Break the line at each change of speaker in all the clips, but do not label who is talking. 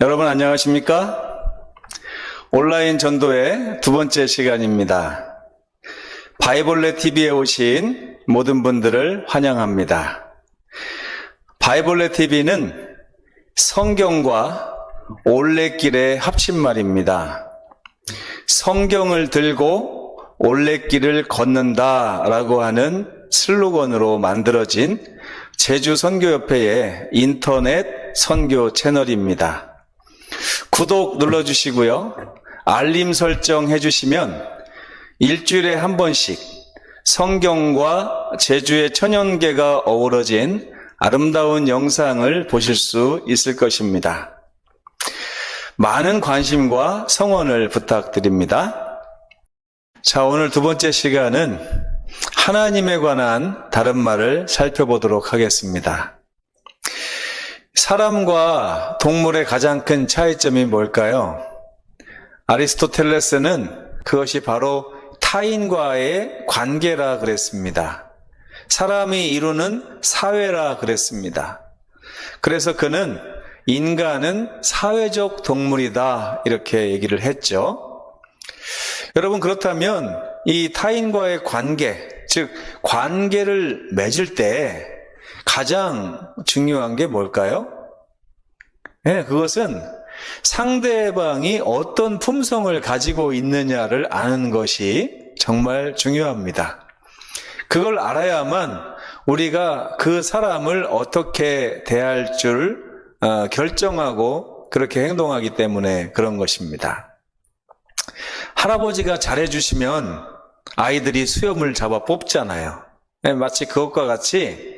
여러분 안녕하십니까? 온라인 전도의 두 번째 시간입니다. 바이볼레 TV에 오신 모든 분들을 환영합니다. 바이볼레 TV는 성경과 올레길의 합친말입니다. 성경을 들고 올레길을 걷는다라고 하는 슬로건으로 만들어진 제주선교협회의 인터넷 선교 채널입니다. 구독 눌러주시고요. 알림 설정 해주시면 일주일에 한 번씩 성경과 제주의 천연계가 어우러진 아름다운 영상을 보실 수 있을 것입니다. 많은 관심과 성원을 부탁드립니다. 자, 오늘 두 번째 시간은 하나님에 관한 다른 말을 살펴보도록 하겠습니다. 사람과 동물의 가장 큰 차이점이 뭘까요? 아리스토텔레스는 그것이 바로 타인과의 관계라 그랬습니다. 사람이 이루는 사회라 그랬습니다. 그래서 그는 인간은 사회적 동물이다 이렇게 얘기를 했죠. 여러분, 그렇다면 이 타인과의 관계, 즉 관계를 맺을 때 가장 중요한 게 뭘까요? 네, 그것은 상대방이 어떤 품성을 가지고 있느냐를 아는 것이 정말 중요합니다. 그걸 알아야만 우리가 그 사람을 어떻게 대할 줄 결정하고 그렇게 행동하기 때문에 그런 것입니다. 할아버지가 잘해주시면 아이들이 수염을 잡아 뽑잖아요. 네, 마치 그것과 같이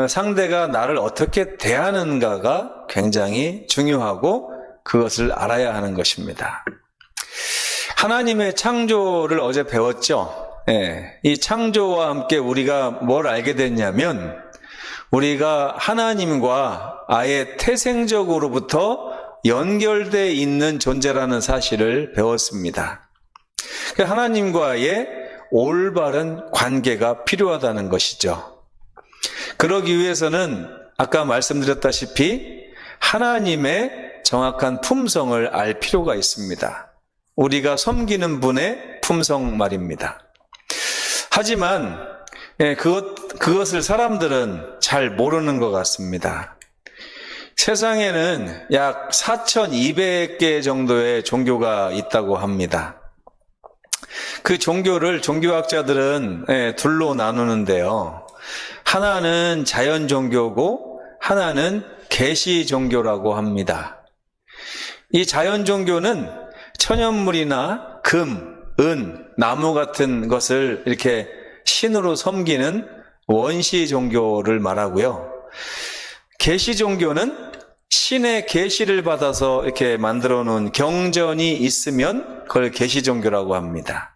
상대가 나를 어떻게 대하는가가 굉장히 중요하고 그것을 알아야 하는 것입니다. 하나님의 창조를 어제 배웠죠. 이 창조와 함께 우리가 뭘 알게 됐냐면 우리가 하나님과 아예 태생적으로부터 연결되어 있는 존재라는 사실을 배웠습니다. 하나님과의 올바른 관계가 필요하다는 것이죠. 그러기 위해서는 아까 말씀드렸다시피 하나님의 정확한 품성을 알 필요가 있습니다. 우리가 섬기는 분의 품성 말입니다. 하지만 그것을 사람들은 잘 모르는 것 같습니다. 세상에는 약 4,200개 정도의 종교가 있다고 합니다. 그 종교를 종교학자들은 둘로 나누는데요. 하나는 자연 종교고 하나는 계시 종교라고 합니다. 이 자연 종교는 천연물이나 금, 은, 나무 같은 것을 이렇게 신으로 섬기는 원시 종교를 말하고요. 계시 종교는 신의 계시를 받아서 이렇게 만들어 놓은 경전이 있으면 그걸 계시 종교라고 합니다.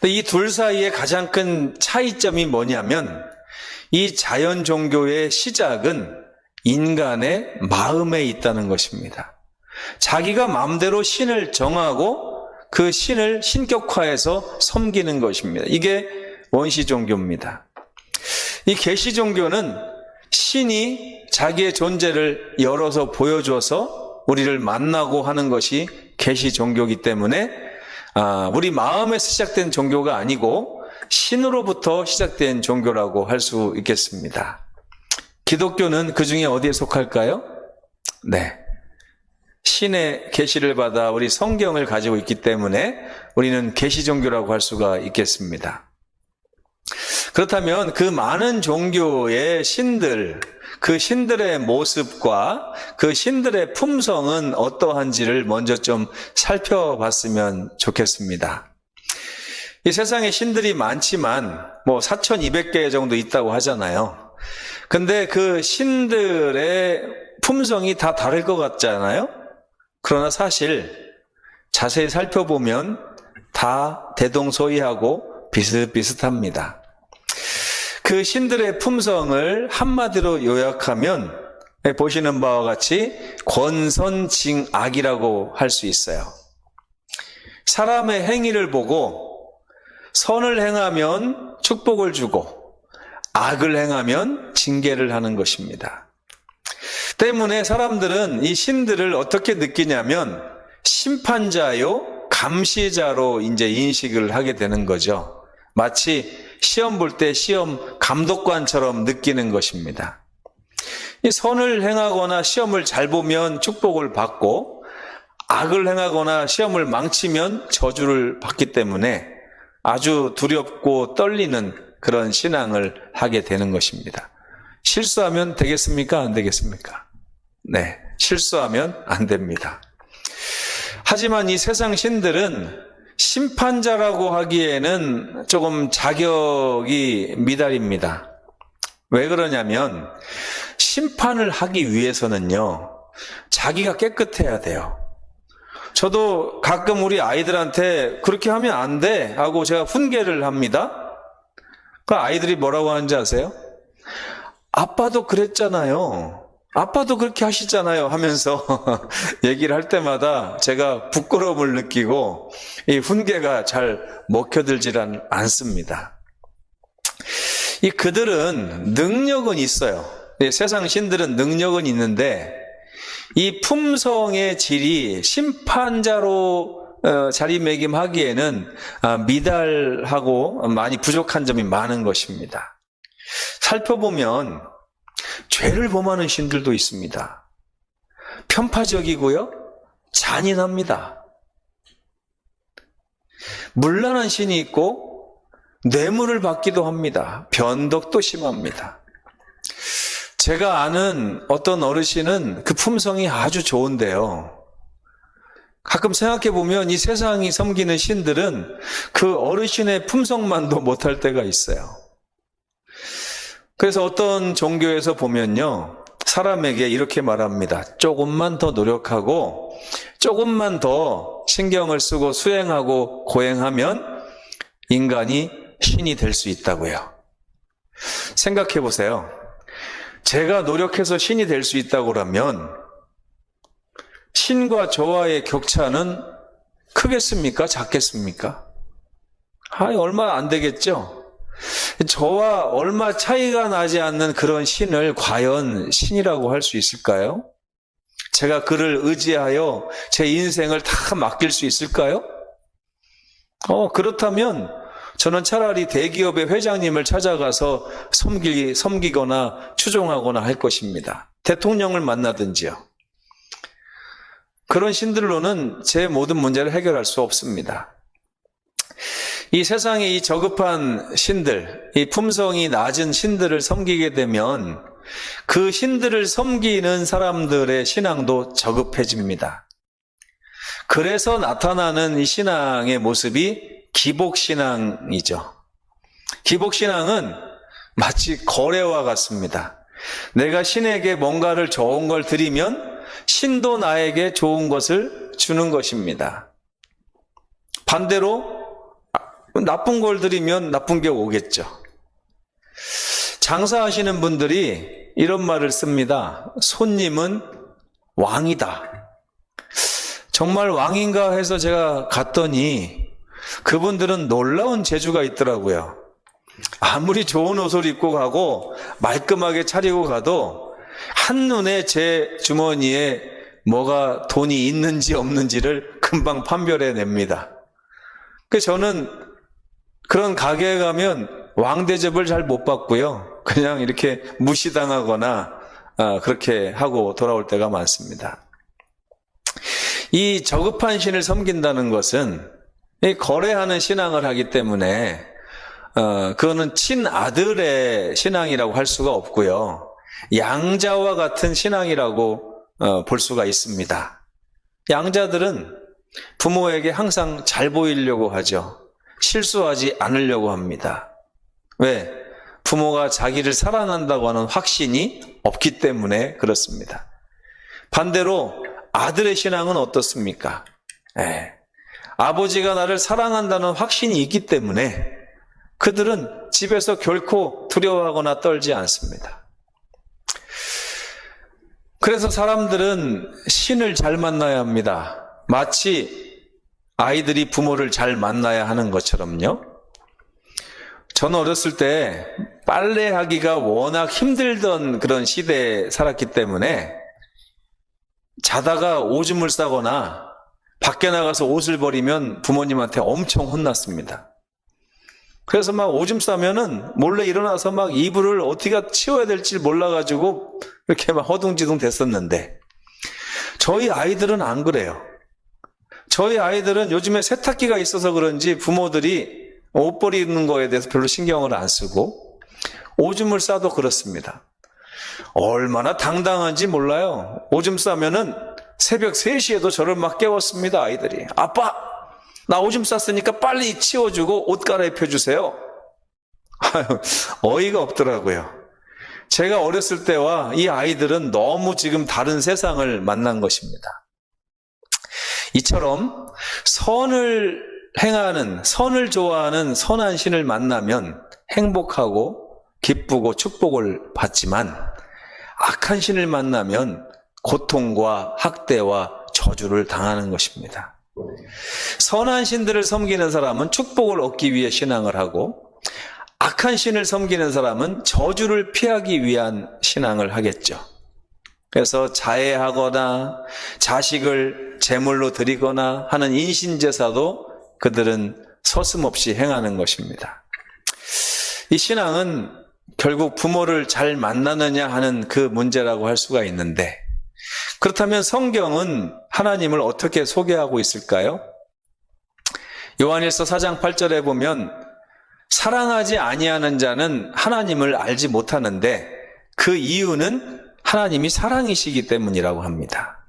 이 둘 사이의 가장 큰 차이점이 뭐냐면 이 자연 종교의 시작은 인간의 마음에 있다는 것입니다. 자기가 마음대로 신을 정하고 그 신을 신격화해서 섬기는 것입니다. 이게 원시 종교입니다. 이 계시 종교는 신이 자기의 존재를 열어서 보여줘서 우리를 만나고 하는 것이 계시 종교이기 때문에 우리 마음에서 시작된 종교가 아니고 신으로부터 시작된 종교라고 할 수 있겠습니다. 기독교는 그 중에 어디에 속할까요? 네. 신의 계시를 받아 우리 성경을 가지고 있기 때문에 우리는 계시 종교라고 할 수가 있겠습니다. 그렇다면 그 많은 종교의 신들, 그 신들의 모습과 그 신들의 품성은 어떠한지를 먼저 좀 살펴봤으면 좋겠습니다. 이 세상에 신들이 많지만 4,200개 정도 있다고 하잖아요. 근데 그 신들의 품성이 다 다를 것 같잖아요. 그러나 사실 자세히 살펴보면 다 대동소이하고 비슷비슷합니다. 그 신들의 품성을 한마디로 요약하면 보시는 바와 같이 권선징악이라고 할 수 있어요. 사람의 행위를 보고 선을 행하면 축복을 주고 악을 행하면 징계를 하는 것입니다. 때문에 사람들은 이 신들을 어떻게 느끼냐면 심판자요, 감시자로 이제 인식을 하게 되는 거죠. 마치 시험 볼 때 시험 감독관처럼 느끼는 것입니다. 이 선을 행하거나 시험을 잘 보면 축복을 받고, 악을 행하거나 시험을 망치면 저주를 받기 때문에 아주 두렵고 떨리는 그런 신앙을 하게 되는 것입니다. 실수하면 되겠습니까? 안 되겠습니까? 네, 실수하면 안 됩니다. 하지만 이 세상 신들은 심판자라고 하기에는 조금 자격이 미달입니다. 왜 그러냐면 심판을 하기 위해서는요, 자기가 깨끗해야 돼요. 저도 가끔 우리 아이들한테 그렇게 하면 안 돼 하고 제가 훈계를 합니다. 그 아이들이 뭐라고 하는지 아세요? 아빠도 그랬잖아요. 아빠도 그렇게 하시잖아요 하면서 얘기를 할 때마다 제가 부끄러움을 느끼고 이 훈계가 잘 먹혀들질 않습니다. 그들은 능력은 있어요. 세상 신들은 능력은 있는데 이 품성의 질이 심판자로 자리매김하기에는 미달하고 많이 부족한 점이 많은 것입니다. 살펴보면 죄를 범하는 신들도 있습니다. 편파적이고요, 잔인합니다. 문란한 신이 있고 뇌물을 받기도 합니다. 변덕도 심합니다. 제가 아는 어떤 어르신은 그 품성이 아주 좋은데요, 가끔 생각해 보면 이 세상이 섬기는 신들은 그 어르신의 품성만도 못할 때가 있어요. 그래서 어떤 종교에서 보면요, 사람에게 이렇게 말합니다. 조금만 더 노력하고 조금만 더 신경을 쓰고 수행하고 고행하면 인간이 신이 될 수 있다고요. 생각해 보세요. 제가 노력해서 신이 될 수 있다고 하면 신과 저와의 격차는 크겠습니까? 작겠습니까? 얼마 안 되겠죠? 저와 얼마 차이가 나지 않는 그런 신을 과연 신이라고 할 수 있을까요? 제가 그를 의지하여 제 인생을 다 맡길 수 있을까요? 그렇다면 저는 차라리 대기업의 회장님을 찾아가서 섬기거나 추종하거나 할 것입니다. 대통령을 만나든지요. 그런 신들로는 제 모든 문제를 해결할 수 없습니다. 이 세상의 이 저급한 신들, 이 품성이 낮은 신들을 섬기게 되면 그 신들을 섬기는 사람들의 신앙도 저급해집니다. 그래서 나타나는 이 신앙의 모습이 기복신앙이죠. 기복신앙은 마치 거래와 같습니다. 내가 신에게 뭔가를 좋은 걸 드리면 신도 나에게 좋은 것을 주는 것입니다. 반대로 나쁜 걸 드리면 나쁜 게 오겠죠. 장사하시는 분들이 이런 말을 씁니다. 손님은 왕이다. 정말 왕인가 해서 제가 갔더니 그분들은 놀라운 재주가 있더라고요. 아무리 좋은 옷을 입고 가고 말끔하게 차리고 가도 한눈에 제 주머니에 뭐가 돈이 있는지 없는지를 금방 판별해냅니다. 그래서 저는 그런 가게에 가면 왕 대접을 잘 못 받고요, 그냥 이렇게 무시당하거나 그렇게 하고 돌아올 때가 많습니다. 이 저급한 신을 섬긴다는 것은 거래하는 신앙을 하기 때문에 그거는 친아들의 신앙이라고 할 수가 없고요, 양자와 같은 신앙이라고 볼 수가 있습니다. 양자들은 부모에게 항상 잘 보이려고 하죠. 실수하지 않으려고 합니다. 왜? 부모가 자기를 사랑한다고 하는 확신이 없기 때문에 그렇습니다. 반대로 아들의 신앙은 어떻습니까? 아버지가 나를 사랑한다는 확신이 있기 때문에 그들은 집에서 결코 두려워하거나 떨지 않습니다. 그래서 사람들은 신을 잘 만나야 합니다. 마치 아이들이 부모를 잘 만나야 하는 것처럼요. 저는 어렸을 때 빨래하기가 워낙 힘들던 그런 시대에 살았기 때문에 자다가 오줌을 싸거나 밖에 나가서 옷을 버리면 부모님한테 엄청 혼났습니다. 그래서 막 오줌 싸면은 몰래 일어나서 막 이불을 어떻게 치워야 될지 몰라가지고 이렇게 막 허둥지둥 됐었는데, 저희 아이들은 안 그래요. 저희 아이들은 요즘에 세탁기가 있어서 그런지 부모들이 옷 버리는 거에 대해서 별로 신경을 안 쓰고 오줌을 싸도 그렇습니다. 얼마나 당당한지 몰라요. 오줌 싸면은 새벽 3시에도 저를 막 깨웠습니다, 아이들이. 아빠! 나 오줌 쌌으니까 빨리 치워주고 옷 갈아입혀 주세요. 어이가 없더라고요. 제가 어렸을 때와 이 아이들은 너무 지금 다른 세상을 만난 것입니다. 이처럼 선을 행하는, 선을 좋아하는 선한 신을 만나면 행복하고 기쁘고 축복을 받지만, 악한 신을 만나면 고통과 학대와 저주를 당하는 것입니다. 선한 신들을 섬기는 사람은 축복을 얻기 위해 신앙을 하고, 악한 신을 섬기는 사람은 저주를 피하기 위한 신앙을 하겠죠. 그래서 자해하거나 자식을 제물로 드리거나 하는 인신제사도 그들은 서슴없이 행하는 것입니다. 이 신앙은 결국 부모를 잘 만나느냐 하는 그 문제라고 할 수가 있는데, 그렇다면 성경은 하나님을 어떻게 소개하고 있을까요? 요한일서 4장 8절에 보면 사랑하지 아니하는 자는 하나님을 알지 못하는데 그 이유는 하나님이 사랑이시기 때문이라고 합니다.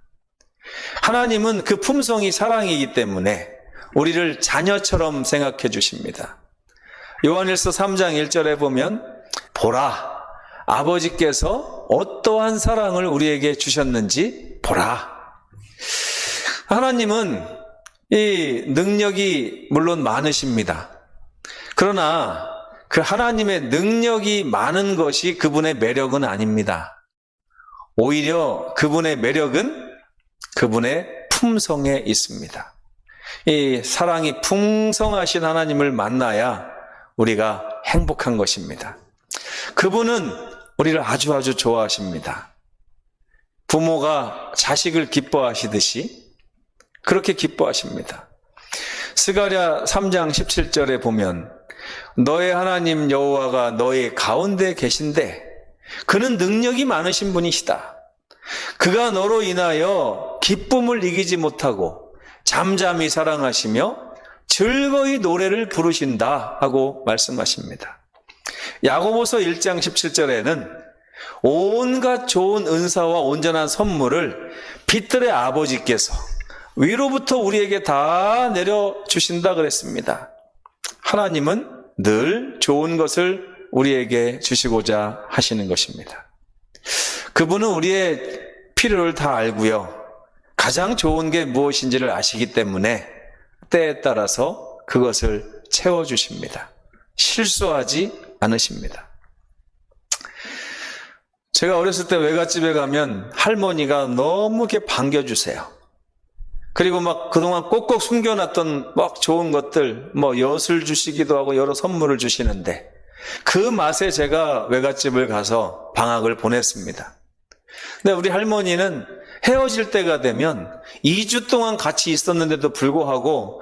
하나님은 그 품성이 사랑이기 때문에 우리를 자녀처럼 생각해 주십니다. 요한일서 3장 1절에 보면 보라, 아버지께서 어떠한 사랑을 우리에게 주셨는지 보라. 하나님은 이 능력이 물론 많으십니다. 그러나 그 하나님의 능력이 많은 것이 그분의 매력은 아닙니다. 오히려 그분의 매력은 그분의 품성에 있습니다. 이 사랑이 풍성하신 하나님을 만나야 우리가 행복한 것입니다. 그분은 우리를 아주 좋아하십니다. 부모가 자식을 기뻐하시듯이 그렇게 기뻐하십니다. 스가랴 3장 17절에 보면 너의 하나님 여호와가 너의 가운데 계신데 그는 능력이 많으신 분이시다. 그가 너로 인하여 기쁨을 이기지 못하고 잠잠히 사랑하시며 즐거이 노래를 부르신다 하고 말씀하십니다. 야고보서 1장 17절에는 온갖 좋은 은사와 온전한 선물을 빛들의 아버지께서 위로부터 우리에게 다 내려주신다 그랬습니다. 하나님은 늘 좋은 것을 우리에게 주시고자 하시는 것입니다. 그분은 우리의 필요를 다 알고요. 가장 좋은 게 무엇인지를 아시기 때문에 때에 따라서 그것을 채워주십니다. 실수하지 않으십니다. 제가 어렸을 때 외갓집에 가면 할머니가 너무 이렇게 반겨주세요. 그리고 막 그동안 꼭꼭 숨겨놨던 막 좋은 것들, 뭐 엿을 주시기도 하고 여러 선물을 주시는데 그 맛에 제가 외갓집을 가서 방학을 보냈습니다. 근데 우리 할머니는 헤어질 때가 되면 2주 동안 같이 있었는데도 불구하고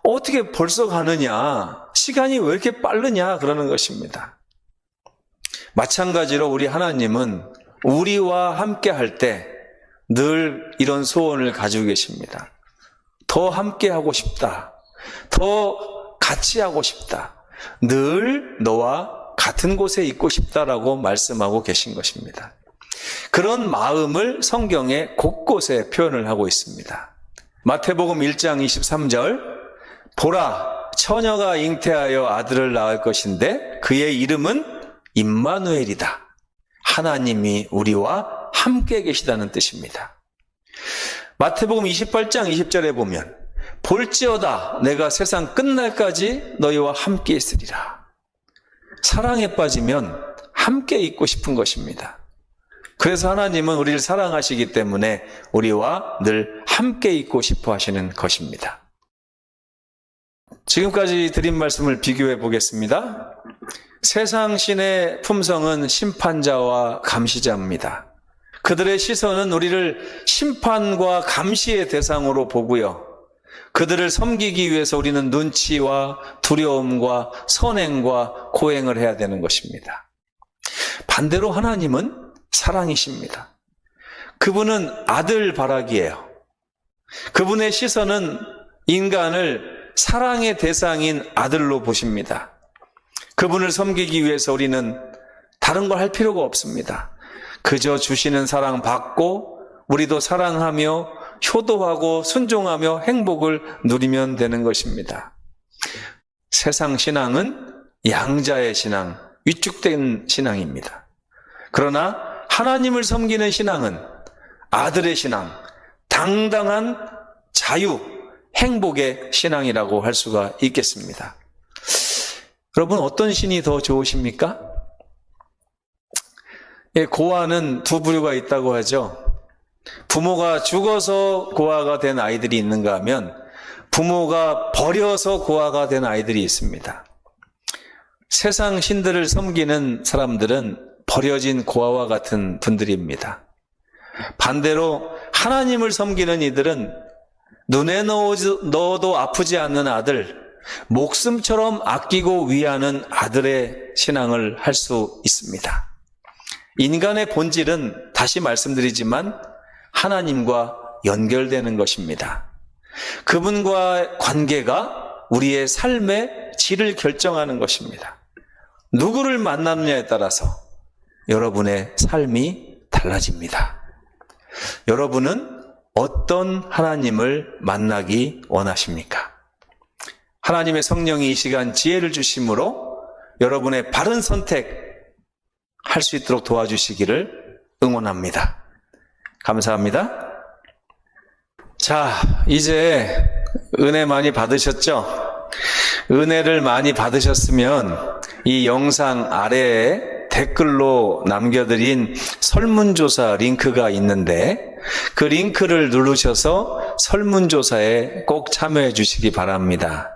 어떻게 벌써 가느냐, 시간이 왜 이렇게 빠르냐 그러는 것입니다. 마찬가지로 우리 하나님은 우리와 함께 할 때 늘 이런 소원을 가지고 계십니다. 더 함께 하고 싶다. 더 같이 하고 싶다. 늘 너와 같은 곳에 있고 싶다라고 말씀하고 계신 것입니다. 그런 마음을 성경에 곳곳에 표현을 하고 있습니다. 마태복음 1장 23절 보라, 처녀가 잉태하여 아들을 낳을 것인데 그의 이름은 임마누엘이다. 하나님이 우리와 함께 계시다는 뜻입니다. 마태복음 28장 20절에 보면 볼지어다 내가 세상 끝날까지 너희와 함께 있으리라. 사랑에 빠지면 함께 있고 싶은 것입니다. 그래서 하나님은 우리를 사랑하시기 때문에 우리와 늘 함께 있고 싶어 하시는 것입니다. 지금까지 드린 말씀을 비교해 보겠습니다. 세상 신의 품성은 심판자와 감시자입니다. 그들의 시선은 우리를 심판과 감시의 대상으로 보고요. 그들을 섬기기 위해서 우리는 눈치와 두려움과 선행과 고행을 해야 되는 것입니다. 반대로 하나님은 사랑이십니다. 그분은 아들 바라기예요. 그분의 시선은 인간을 사랑의 대상인 아들로 보십니다. 그분을 섬기기 위해서 우리는 다른 걸 할 필요가 없습니다. 그저 주시는 사랑 받고 우리도 사랑하며 효도하고 순종하며 행복을 누리면 되는 것입니다. 세상 신앙은 양자의 신앙, 위축된 신앙입니다. 그러나 하나님을 섬기는 신앙은 아들의 신앙, 당당한 자유, 행복의 신앙이라고 할 수가 있겠습니다. 여러분, 어떤 신이 더 좋으십니까? 고아는 두 부류가 있다고 하죠. 부모가 죽어서 고아가 된 아이들이 있는가 하면 부모가 버려서 고아가 된 아이들이 있습니다. 세상 신들을 섬기는 사람들은 버려진 고아와 같은 분들입니다. 반대로 하나님을 섬기는 이들은 눈에 넣어도 아프지 않는 아들, 목숨처럼 아끼고 위하는 아들의 신앙을 할 수 있습니다. 인간의 본질은 다시 말씀드리지만 하나님과 연결되는 것입니다. 그분과 관계가 우리의 삶의 질을 결정하는 것입니다. 누구를 만나느냐에 따라서 여러분의 삶이 달라집니다. 여러분은 어떤 하나님을 만나기 원하십니까? 하나님의 성령이 이 시간 지혜를 주심으로 여러분의 바른 선택 할 수 있도록 도와주시기를 응원합니다. 감사합니다. 자, 이제 은혜 많이 받으셨죠? 은혜를 많이 받으셨으면 이 영상 아래에 댓글로 남겨드린 설문조사 링크가 있는데 그 링크를 누르셔서 설문조사에 꼭 참여해 주시기 바랍니다.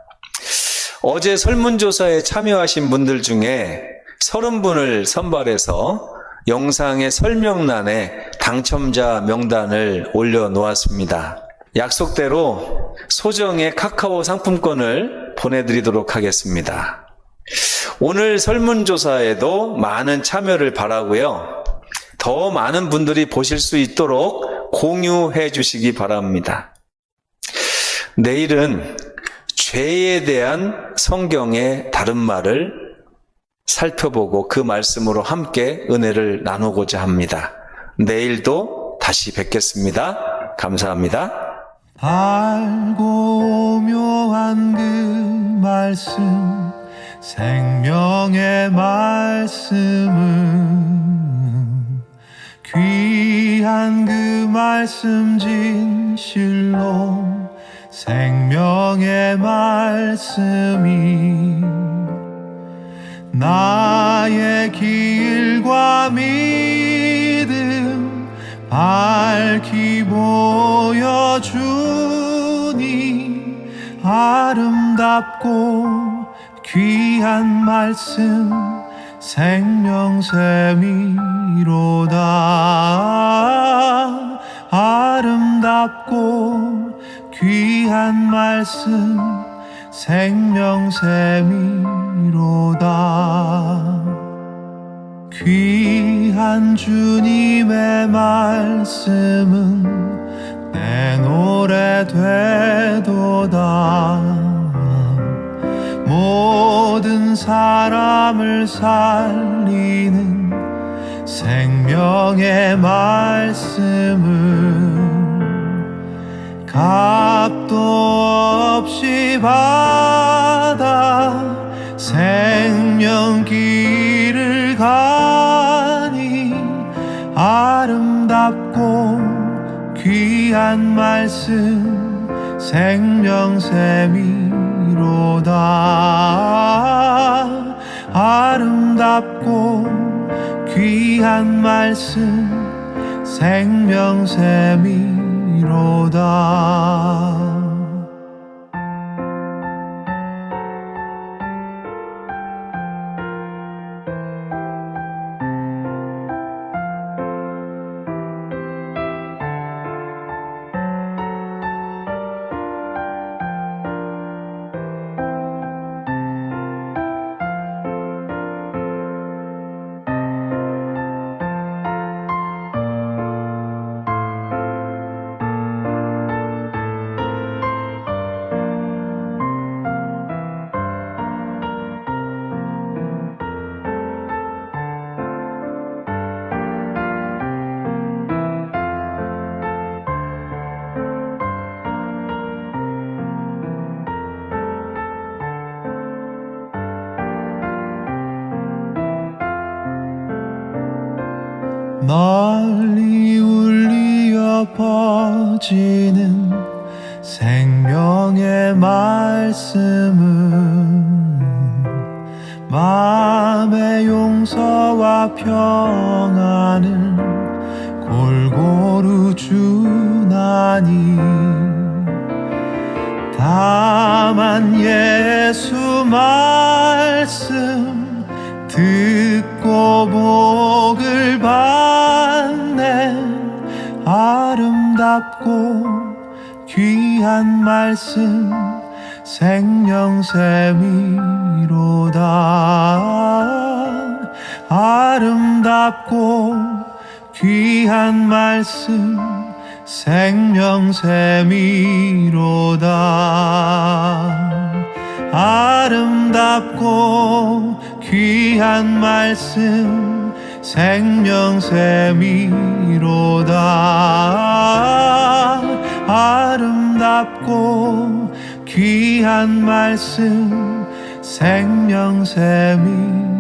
어제 설문조사에 참여하신 분들 중에 30분을 선발해서 영상의 설명란에 당첨자 명단을 올려놓았습니다. 약속대로 소정의 카카오 상품권을 보내드리도록 하겠습니다. 오늘 설문조사에도 많은 참여를 바라고요. 더 많은 분들이 보실 수 있도록 공유해 주시기 바랍니다. 내일은 죄에 대한 성경의 다른 말을 살펴보고 그 말씀으로 함께 은혜를 나누고자 합니다. 내일도 다시 뵙겠습니다. 감사합니다.
알고 묘한 그 말씀, 생명의 말씀은 귀한 그 말씀 진실로 생명의 말씀이 나의 길과 믿음 밝히 보여주니 아름답고 귀한 말씀 생명샘이로다. 아름답고 귀한 말씀 생명샘이로다. 귀한 주님의 말씀은 내 노래 되도다. 모든 사람을 살리는 생명의 말씀은 값도 없이 받아 생명 길을 가니 아름답고 귀한 말씀 생명샘이로다. 아름답고 귀한 말씀 생명샘이로다. 널리 울리어 퍼지는 생명의 말씀은 마음의 용서와 평안을 골고루 주나니 다만 예수 말씀 듣고 복을 받네. 아름답고 귀한 말씀 생명샘이로다. 아름답고 귀한 말씀 생명샘이로다. 아름답고 귀한 말씀 생명샘이로다. 아름답고 귀한 말씀 생명샘이로다.